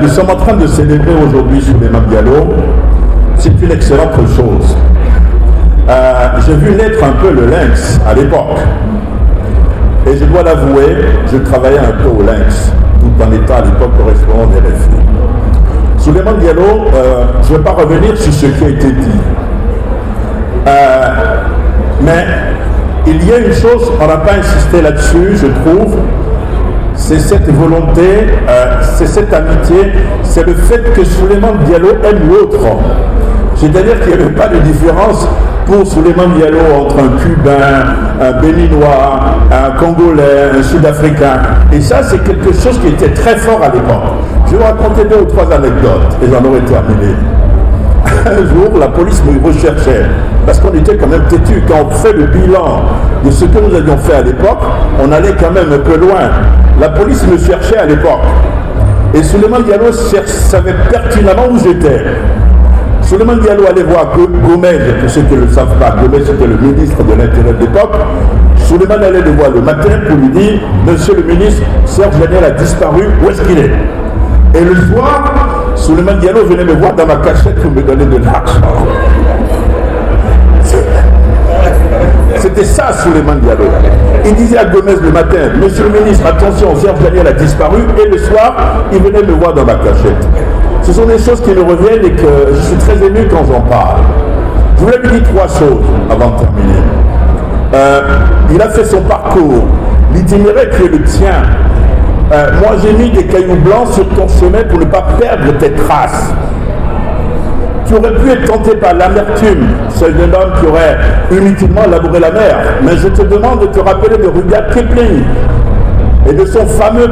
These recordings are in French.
Nous sommes en train de célébrer aujourd'hui Souleymane Diallo. C'est une excellente chose. J'ai vu naître un peu le Lynx à l'époque. Et je dois l'avouer, je travaillais un peu au Lynx, tout en étant à l'époque correspondant des RFI. Souleymane Diallo, je ne vais pas revenir sur ce qui a été dit. Mais il y a une chose, on n'a pas insisté là-dessus, je trouve, c'est cette volonté, c'est cette amitié, c'est le fait que Souleymane Diallo aime l'autre. C'est-à-dire qu'il n'y avait pas de différence pour Souleymane Diallo entre un Cubain, un Béninois, un Congolais, un Sud-Africain. Et ça, c'est quelque chose qui était très fort à l'époque. Je vais vous raconter 2 ou 3 anecdotes et j'en aurai terminé. Un jour, la police me recherchait parce qu'on était quand même têtus. Quand on fait le bilan de ce que nous avions fait à l'époque, on allait quand même un peu loin. La police me cherchait à l'époque. Et Souleymane Diallo savait pertinemment où j'étais. Souleymane Diallo allait voir Gomez, pour ceux qui ne le savent pas, Gomez c'était le ministre de l'Intérieur de l'époque. Souleymane allait le voir le matin pour lui dire « Monsieur le ministre, Serge Daniel a disparu, où est-ce qu'il est ?» Et le soir, Souleymane Diallo venait me voir dans ma cachette pour me donner de l'argent. C'était ça, Souleymane Diallo. Il disait à Gomez le matin « Monsieur le ministre, attention, Serge Daniel a disparu. » Et le soir, il venait me voir dans ma cachette. Ce sont des choses qui me reviennent et que je suis très ému quand j'en parle. Je voulais lui dire 3 choses avant de terminer. Il a fait son parcours, l'itinéraire qui est le tien. Moi, j'ai mis des cailloux blancs sur ton chemin pour ne pas perdre tes traces. Tu aurais pu être tenté par l'amertume, seul d'un homme qui aurait inutilement labouré la mer. Mais je te demande de te rappeler de Rudyard Kipling et de son fameux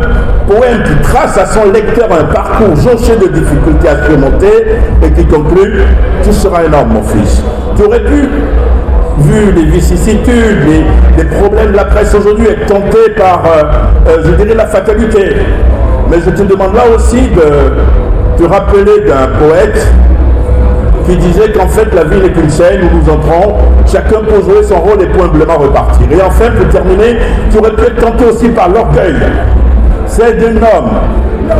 poème qui trace à son lecteur un parcours jonché de difficultés à surmonter et qui conclut « Tu seras un homme, mon fils ». Tu aurais pu, vu les vicissitudes, les problèmes de la presse aujourd'hui, être tenté par, je dirais, la fatalité. Mais je te demande là aussi de te rappeler d'un poète qui disait qu'en fait la vie n'est qu'une scène où nous entrons, chacun peut jouer son rôle et pour humblement repartir. Et enfin, pour terminer, tu aurais pu être tenté aussi par l'orgueil. C'est d'un homme,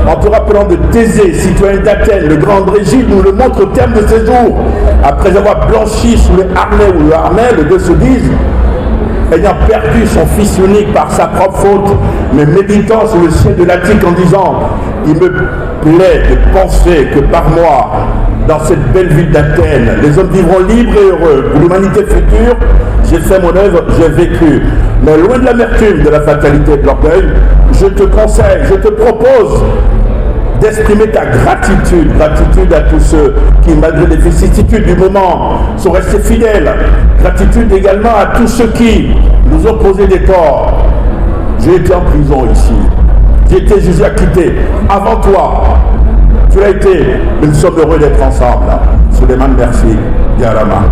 en te rappelant de Thésée, citoyen d'Athènes, le grand André Gide nous le montre au terme de ses jours. Après avoir blanchi sous le harnais ou le harnais, les deux se disent, ayant perdu son fils unique par sa propre faute, mais méditant sous le ciel de l'Attique en disant, il me plaît de penser que par moi, dans cette belle ville d'Athènes, les hommes vivront libres et heureux. Pour l'humanité future, j'ai fait mon œuvre, j'ai vécu. Mais loin de l'amertume, de la fatalité et de l'orgueil, je te conseille, je te propose d'exprimer ta gratitude à tous ceux qui, malgré les vicissitudes du moment, sont restés fidèles. Gratitude également à tous ceux qui nous ont causé des torts. J'ai été en prison ici. J'ai été jugé acquitté. Avant toi, tu l'as été. Mais nous sommes heureux d'être ensemble. Souleymane, merci. Yarama.